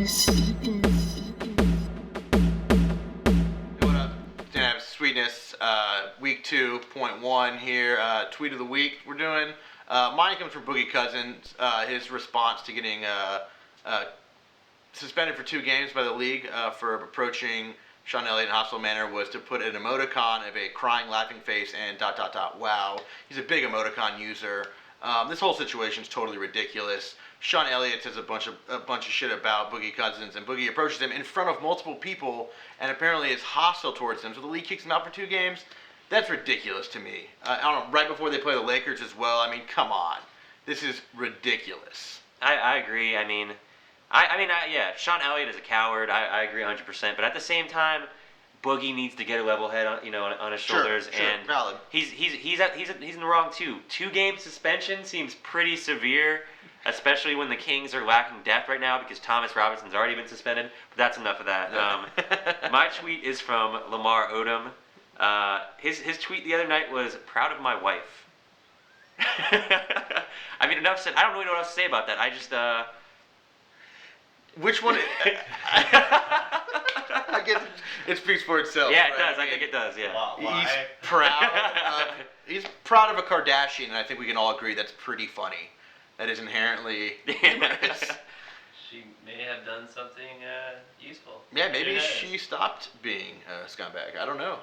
Hey, what up? Dan Sweetness, week 2.1 here, tweet of the week we're doing. Mine comes from Boogie Cousins, his response to getting suspended for 2 games by the league for approaching Sean Elliott in hostile manner was to put an emoticon of a crying, laughing face and ... Wow. He's a big emoticon user. This whole situation is totally ridiculous. Sean Elliott says a bunch of shit about Boogie Cousins, and Boogie approaches him in front of multiple people, and apparently is hostile towards him. So the league kicks him out for 2 games. That's ridiculous to me. I don't know. Right before they play the Lakers as well. I mean, come on. This is ridiculous. I agree. Yeah, Sean Elliott is a coward. I agree 100%. But at the same time, Boogie needs to get a level head on his shoulders, sure, and valid. He's in the wrong too. 2-game suspension seems pretty severe, especially when the Kings are lacking depth right now because Thomas Robinson's already been suspended. But that's enough of that. My tweet is from Lamar Odom. His tweet the other night was "proud of my wife." I mean, enough said. I don't really know what else to say about that. I just Which one? I guess it speaks for itself. Yeah, it right? does. I think it does. Yeah. Why? He's proud of a Kardashian, and I think we can all agree that's pretty funny. That is inherently humorous. She may have done something useful. Yeah, maybe she stopped being a scumbag. I don't know.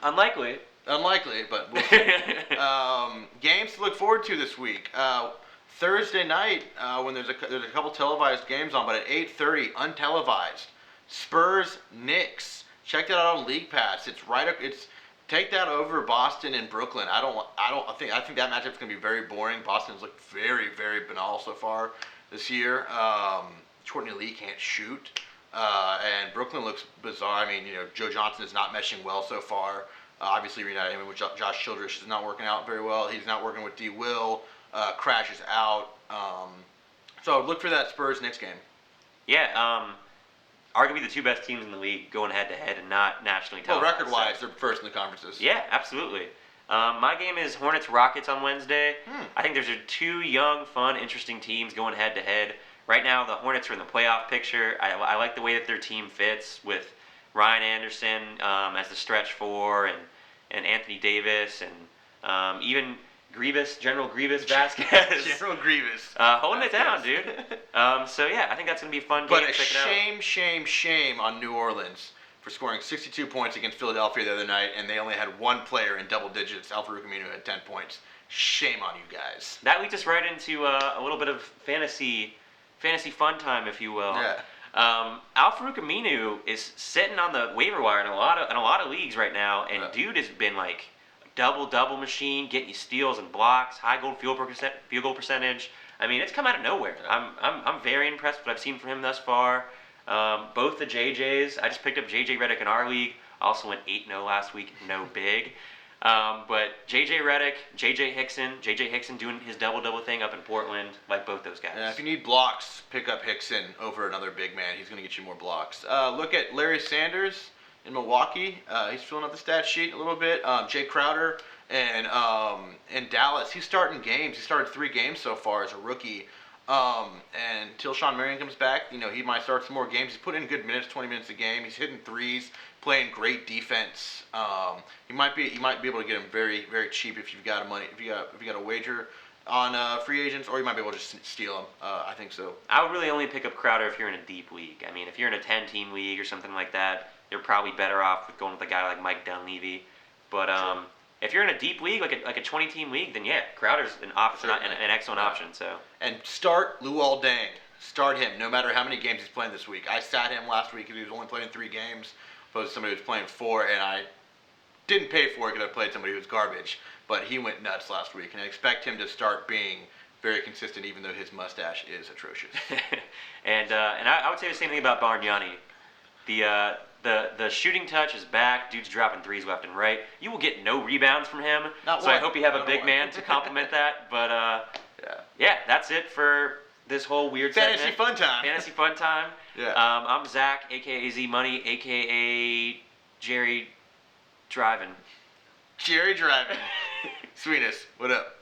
Unlikely, but we'll see. Games to look forward to this week. Thursday night, when there's a couple televised games on, but at 8:30, untelevised. Spurs Knicks. Check that out on League Pass. It's take that over Boston and Brooklyn. I think that matchup's gonna be very boring. Boston's looked very, very banal so far this year. Courtney Lee can't shoot, and Brooklyn looks bizarre. I mean, Joe Johnson is not meshing well so far. Obviously, reuniting him with Josh Childress is not working out very well. He's not working with D. Will. Crash is out. So look for that Spurs Knicks game. Yeah. Arguably the 2 best teams in the league going head-to-head and not nationally televised. Well, record-wise, they're first in the conferences. Yeah, absolutely. My game is Hornets-Rockets on Wednesday. I think there's 2 young, fun, interesting teams going head-to-head. Right now, the Hornets are in the playoff picture. I like the way that their team fits with Ryan Anderson as the stretch 4 and Anthony Davis and even General Grievous Vasquez. General Grievous. Holding it down, dude. So, yeah, I think that's going to be a fun game. But a shame on New Orleans for scoring 62 points against Philadelphia the other night, and they only had 1 player in double digits. Al-Farouq Aminu had 10 points. Shame on you guys. That leads us right into a little bit of fantasy fun time, if you will. Yeah. Al-Farouq Aminu is sitting on the waiver wire in a lot of leagues right now, and dude has been like double machine, getting you steals and blocks, high field goal percentage. I mean, it's come out of nowhere. I'm very impressed with what I've seen from him thus far. Both the JJs, I just picked up JJ Redick in our league. I also went 8-0 last week, no big. But JJ Redick, JJ Hickson doing his double thing up in Portland, like both those guys. Yeah, if you need blocks, pick up Hickson over another big man. He's going to get you more blocks. Look at Larry Sanders in Milwaukee. He's filling out the stat sheet a little bit. Jay Crowder and in Dallas, he's starting games. He started 3 games so far as a rookie. And until Sean Marion comes back, he might start some more games. He's put in good minutes, 20 minutes a game. He's hitting threes, playing great defense. You might be able to get him very, very cheap if you've got if you got a wager on free agents, or you might be able to just steal him. I think so. I would really only pick up Crowder if you're in a deep league. I mean, if you're in a 10-team league or something like that, you're probably better off with going with a guy like Mike Dunleavy. But if you're in a deep league, like a 20-team league, then yeah, Crowder's an excellent option. So. And start Luol Deng. Start him, no matter how many games he's playing this week. I sat him last week because he was only playing 3 games, opposed to somebody who was playing 4, and I didn't pay for it because I played somebody who was garbage. But he went nuts last week, and I expect him to start being very consistent, even though his mustache is atrocious. and I would say the same thing about Bargnani. The shooting touch is back. Dude's dropping threes left and right. You will get no rebounds from him. I hope you have a big man to complement that. But yeah, that's it for this whole weird Fantasy fun time. Fantasy fun time. Yeah. I'm Zach, a.k.a. Z Money, a.k.a. Jerry Driving. Sweetness, what up?